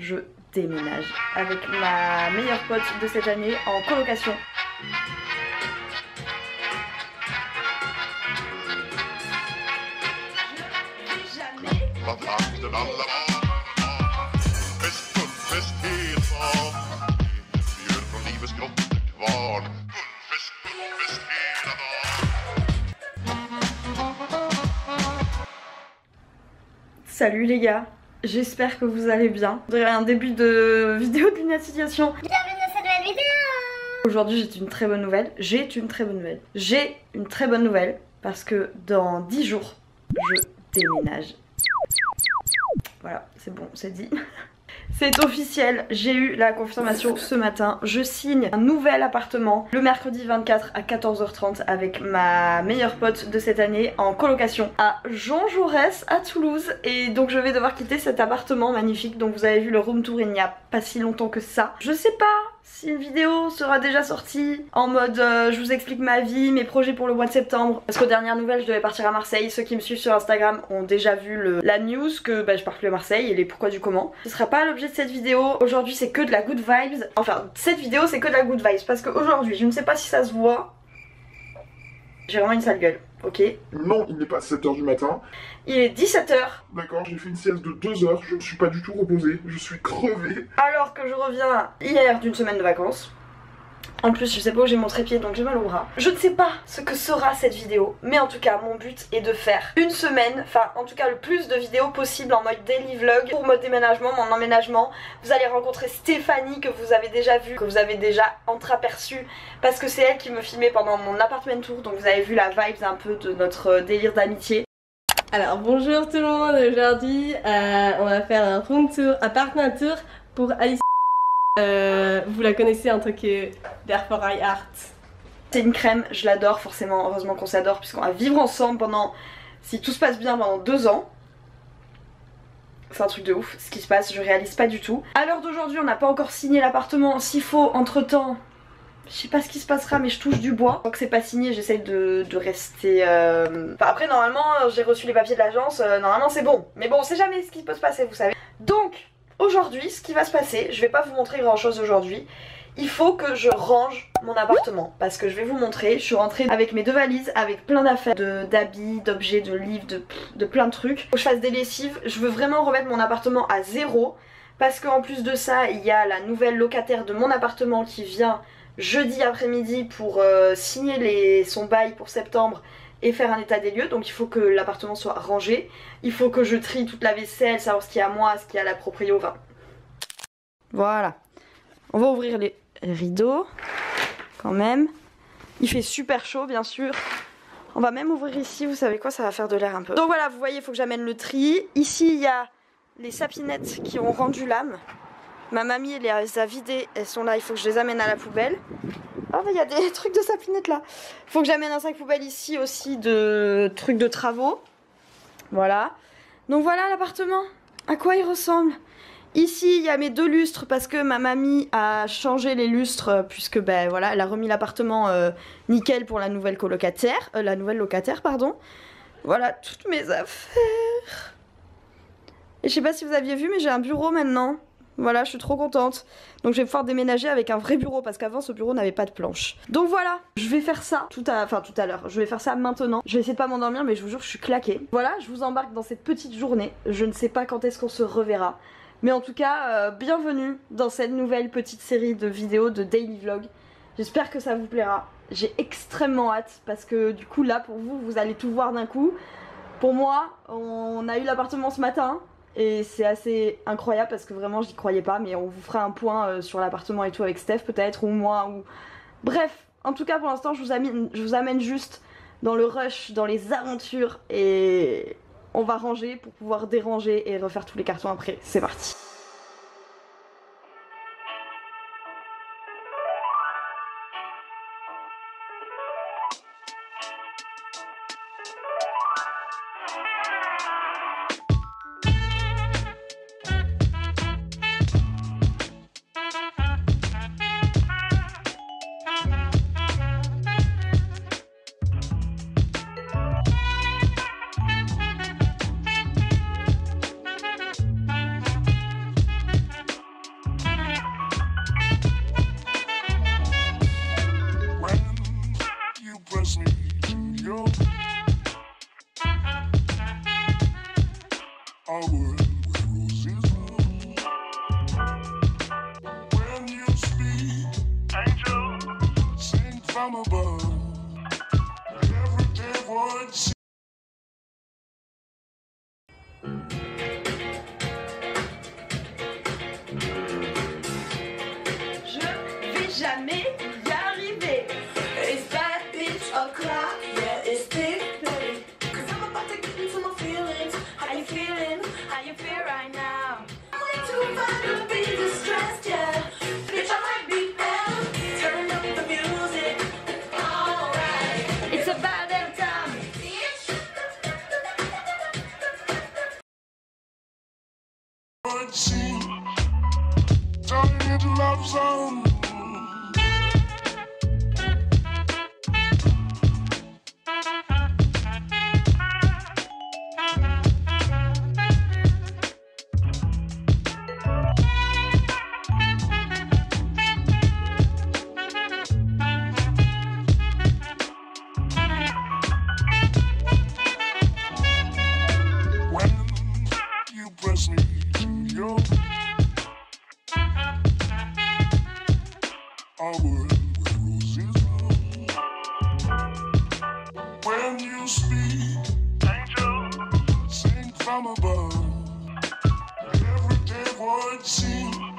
je déménage avec ma meilleure pote de cette année en colocation. Salut les gars, j'espère que vous allez bien. On dirait un début de vidéo de lunatisation. Bienvenue dans cette nouvelle vidéo. Aujourd'hui j'ai une très bonne nouvelle. J'ai une très bonne nouvelle parce que dans 10 jours, je déménage. Voilà, c'est bon, c'est dit. C'est officiel, j'ai eu la confirmation ce matin. Je signe un nouvel appartement le mercredi 24 à 14h30 avec ma meilleure pote de cette année en colocation à Jean Jaurès à Toulouse. Et donc je vais devoir quitter cet appartement magnifique. Donc vous avez vu le room tour il n'y a pas si longtemps que ça. Je sais pas si une vidéo sera déjà sortie en mode je vous explique ma vie, mes projets pour le mois de septembre. Parce qu'aux dernières nouvelles je devais partir à Marseille. Ceux qui me suivent sur Instagram ont déjà vu la news que je pars plus à Marseille et les pourquoi du comment. Ce sera pas l'objet de cette vidéo. Aujourd'hui c'est que de la good vibes. Enfin cette vidéo c'est que de la good vibes parce qu'aujourd'hui je ne sais pas si ça se voit. J'ai vraiment une sale gueule, ok? Non, il n'est pas 7h du matin. Il est 17h. D'accord, j'ai fait une sieste de 2 heures, je ne suis pas du tout reposé, je suis crevé. Alors que je reviens hier d'une semaine de vacances. En plus je sais pas où j'ai mon trépied donc j'ai mal au bras. Je ne sais pas ce que sera cette vidéo, mais en tout cas mon but est de faire une semaine, enfin en tout cas le plus de vidéos possible en mode daily vlog pour mon déménagement, mon emménagement. Vous allez rencontrer Stéphanie que vous avez déjà vue, que vous avez déjà entreaperçue parce que c'est elle qui me filmait pendant mon apartment tour, donc vous avez vu la vibe un peu de notre délire d'amitié. Alors bonjour tout le monde, aujourd'hui on va faire un room tour, un partner tour pour Alice. Vous la connaissez en tant que Therefore I Art. C'est une crème, je l'adore forcément, heureusement qu'on s'adore puisqu'on va vivre ensemble pendant, si tout se passe bien, pendant 2 ans. C'est un truc de ouf ce qui se passe, je réalise pas du tout. À l'heure d'aujourd'hui on n'a pas encore signé l'appartement, s'il faut entre temps, je sais pas ce qui se passera mais je touche du bois. Tant que c'est pas signé j'essaye de rester... Enfin après normalement j'ai reçu les papiers de l'agence, normalement c'est bon. Mais bon on sait jamais ce qui peut se passer vous savez. Donc aujourd'hui ce qui va se passer, je vais pas vous montrer grand chose aujourd'hui. Il faut que je range mon appartement parce que je vais vous montrer, je suis rentrée avec mes 2 valises avec plein d'affaires, d'habits, d'objets, de livres, de plein de trucs. Faut que je fasse des lessives, je veux vraiment remettre mon appartement à zéro parce qu'en plus de ça il y a la nouvelle locataire de mon appartement qui vient jeudi après-midi pour signer son bail pour septembre et faire un état des lieux, donc il faut que l'appartement soit rangé, il faut que je trie toute la vaisselle, savoir ce qu'il y a à moi, ce qu'il y a à la proprio, enfin... Voilà, on va ouvrir les rideaux, quand même, il fait super chaud bien sûr, on va même ouvrir ici, vous savez quoi, ça va faire de l'air un peu. Donc voilà, vous voyez, il faut que j'amène le tri, ici il y a les sapinettes qui ont rendu l'âme, ma mamie elle les a vidées, elles sont là, il faut que je les amène à la poubelle. Ah bah il y a des trucs de sapinettes là. Faut que j'amène un sac poubelle ici aussi de trucs de travaux. Voilà. Donc voilà l'appartement. À quoi il ressemble. Ici il y a mes 2 lustres parce que ma mamie a changé les lustres puisque ben voilà elle a remis l'appartement nickel pour la nouvelle colocataire. La nouvelle locataire pardon. Voilà toutes mes affaires. Et je sais pas si vous aviez vu mais j'ai un bureau maintenant. Voilà, je suis trop contente. Donc je vais pouvoir déménager avec un vrai bureau parce qu'avant ce bureau n'avait pas de planche. Donc voilà, je vais faire ça tout à l'heure. Je vais faire ça maintenant. Je vais essayer de pas m'endormir mais je vous jure je suis claquée. Voilà, je vous embarque dans cette petite journée. Je ne sais pas quand est-ce qu'on se reverra. Mais en tout cas, bienvenue dans cette nouvelle petite série de vidéos de daily vlog. J'espère que ça vous plaira. J'ai extrêmement hâte parce que du coup là pour vous, vous allez tout voir d'un coup. Pour moi, on a eu l'appartement ce matin. Et c'est assez incroyable parce que vraiment j'y croyais pas, mais on vous fera un point sur l'appartement et tout avec Steph peut-être, ou moi, ou... Bref, en tout cas pour l'instant je vous amène juste dans le rush, dans les aventures, et on va ranger pour pouvoir déranger et refaire tous les cartons après. C'est parti. from above. Every day would seem Je vais jamais y arriver. It's bad bitch o'clock, yeah, it's thick play. Cause I'm about to get into my feelings. How you feeling? How you feel right now? I'm way too far to be distressed, yeah. Bitch, I might be down. Turn up the music. Alright. It's about that time. would seem. Don't hit the love zone. Press me to your our world where roses bloom. When you speak, angel, sing from above. Every day would seem.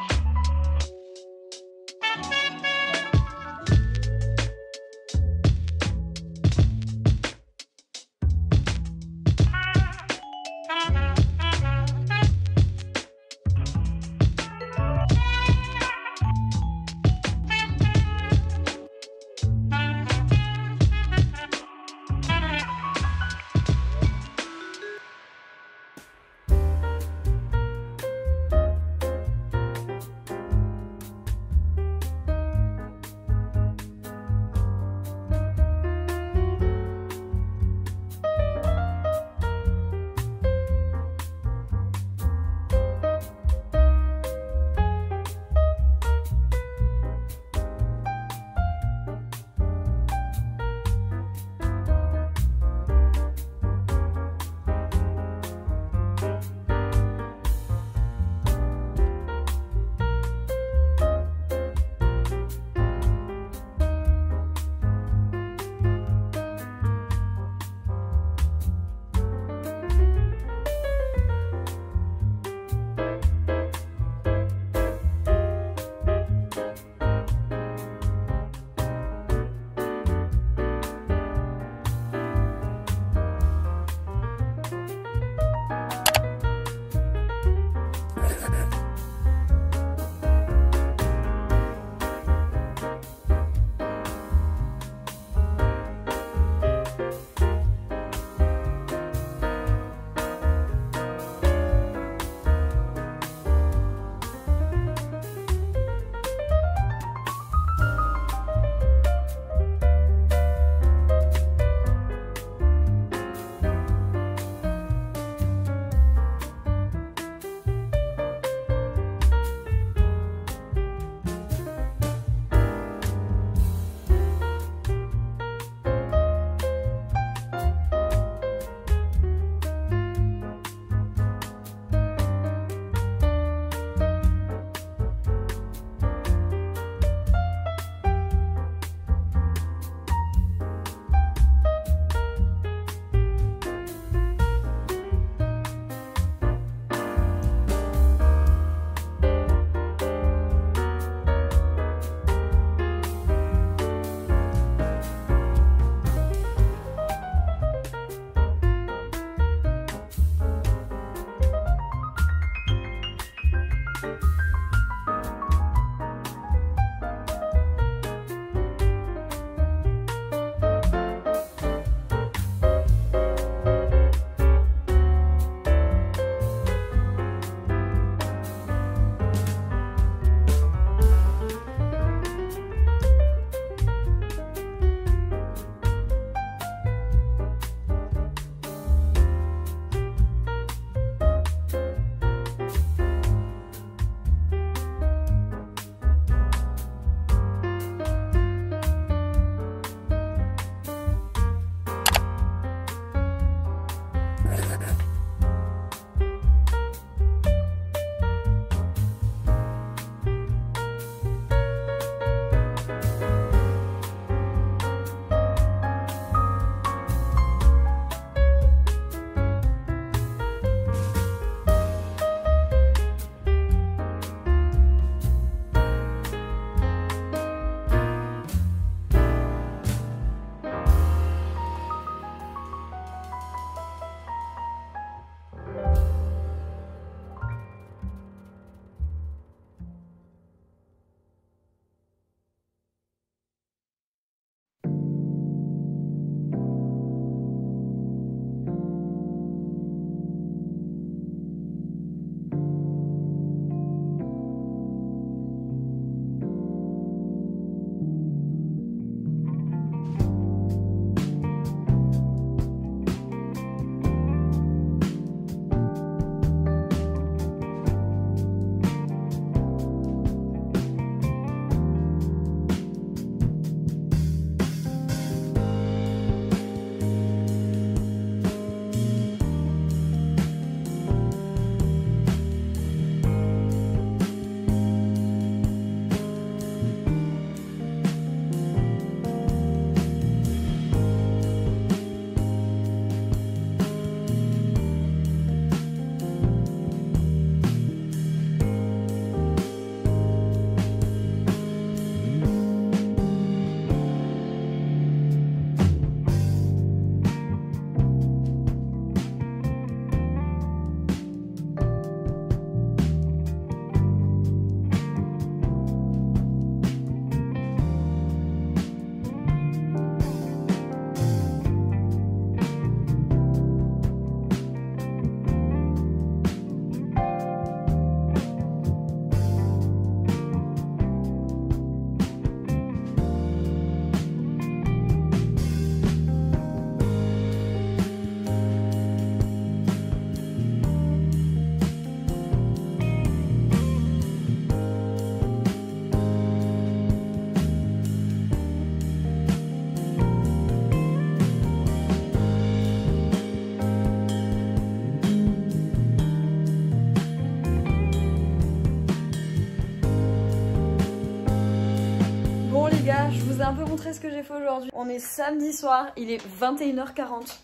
vous ai un peu montré ce que j'ai fait aujourd'hui. On est samedi soir, il est 21h40.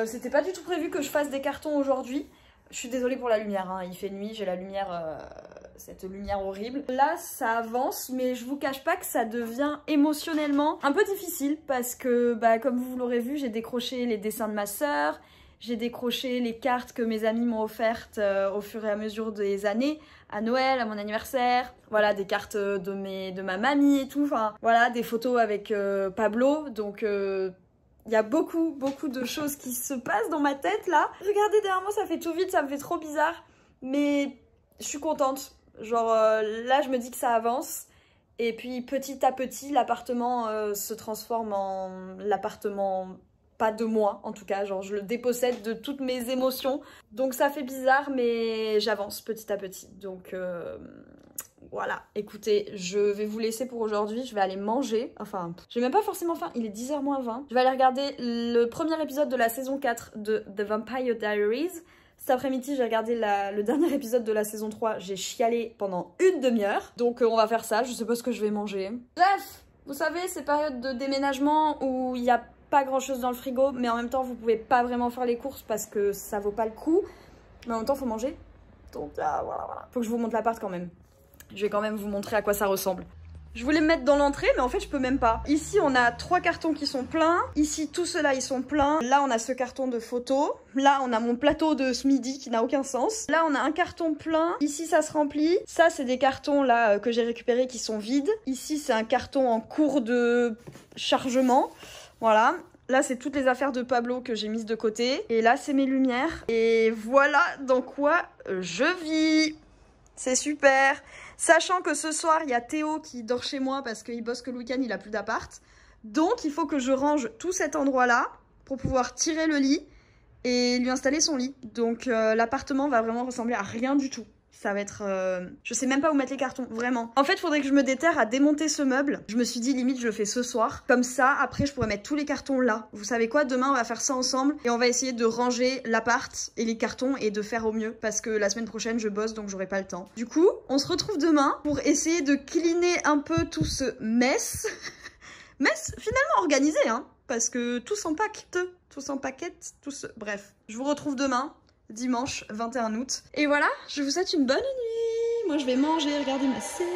C'était pas du tout prévu que je fasse des cartons aujourd'hui. Je suis désolée pour la lumière, hein. Il fait nuit, j'ai la lumière, cette lumière horrible. Là, ça avance, mais je vous cache pas que ça devient émotionnellement un peu difficile parce que, bah, comme vous l'aurez vu, j'ai décroché les dessins de ma sœur, j'ai décroché les cartes que mes amis m'ont offertes au fur et à mesure des années, à Noël, à mon anniversaire, voilà, des cartes de ma mamie et tout, enfin, voilà, des photos avec Pablo, donc... il y a beaucoup de choses qui se passent dans ma tête là. Regardez derrière moi, ça fait tout vite, ça me fait trop bizarre. Mais je suis contente. Genre là, je me dis que ça avance. Et puis petit à petit, l'appartement se transforme en l'appartement, pas de moi en tout cas. Genre je le dépossède de toutes mes émotions. Donc ça fait bizarre, mais j'avance petit à petit. Donc... voilà, écoutez, je vais vous laisser pour aujourd'hui, je vais aller manger, enfin, j'ai même pas forcément faim, il est 10h moins 20. Je vais aller regarder le premier épisode de la saison 4 de The Vampire Diaries. Cet après-midi, j'ai regardé le dernier épisode de la saison 3, j'ai chialé pendant une demi-heure. Donc on va faire ça, je sais pas ce que je vais manger. Bref, vous savez, ces périodes de déménagement où il n'y a pas grand-chose dans le frigo, mais en même temps, vous pouvez pas vraiment faire les courses parce que ça vaut pas le coup. Mais en même temps, faut manger. Donc voilà. Faut que je vous montre l'appart quand même. Je vais quand même vous montrer à quoi ça ressemble. Je voulais me mettre dans l'entrée, mais en fait, je peux même pas. Ici, on a 3 cartons qui sont pleins. Ici, tout cela, ils sont pleins. Là, on a ce carton de photos. Là, on a mon plateau de ce midi qui n'a aucun sens. Là, on a un carton plein. Ici, ça se remplit. Ça, c'est des cartons là que j'ai récupérés qui sont vides. Ici, c'est un carton en cours de chargement. Voilà. Là, c'est toutes les affaires de Pablo que j'ai mises de côté. Et là, c'est mes lumières. Et voilà dans quoi je vis. C'est super. Sachant que ce soir, il y a Théo qui dort chez moi parce qu'il bosse que le week-end, il a plus d'appart. Donc, il faut que je range tout cet endroit-là pour pouvoir tirer le lit et lui installer son lit. Donc, l'appartement va vraiment ressembler à rien du tout. Ça va être... Je sais même pas où mettre les cartons, vraiment. En fait, il faudrait que je me déterre à démonter ce meuble. Je me suis dit, limite, je le fais ce soir. Comme ça, après, je pourrais mettre tous les cartons là. Vous savez quoi? Demain, on va faire ça ensemble. Et on va essayer de ranger l'appart et les cartons et de faire au mieux. Parce que la semaine prochaine, je bosse, donc j'aurai pas le temps. Du coup, on se retrouve demain pour essayer de cleaner un peu tout ce mess. Mess finalement organisé, hein. Parce que tout s'empaquette, tout s'empaquette, tout se... Bref, je vous retrouve demain. Dimanche 21 août. Et voilà, je vous souhaite une bonne nuit. Moi, je vais manger, regarder ma série.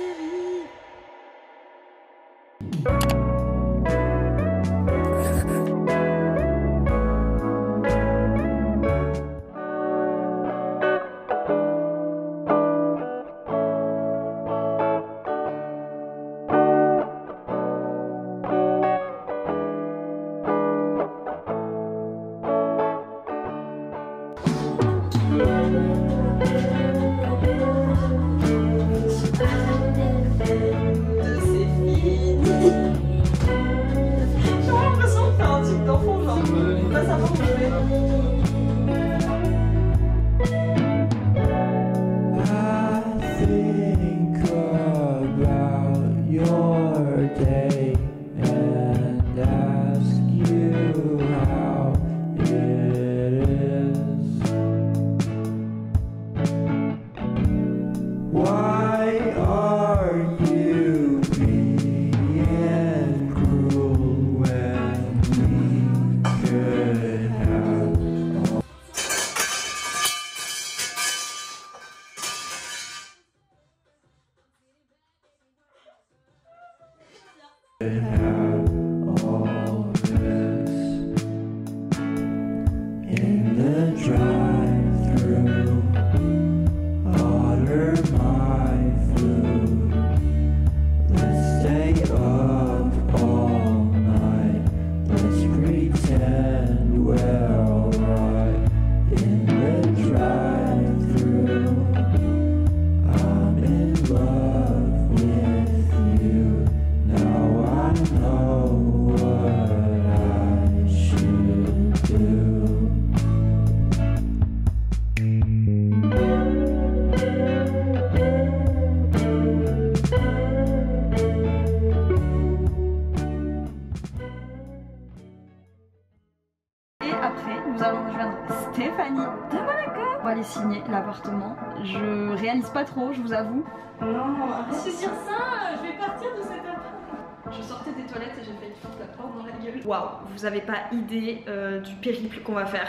Stéphanie de Monaco. On va aller signer l'appartement. Je réalise pas trop, je vous avoue. Non, arrête de dire ça, je vais partir de cet appart. Je sortais des toilettes et j'ai failli faire la porte dans la gueule. Waouh, vous avez pas idée du périple qu'on va faire.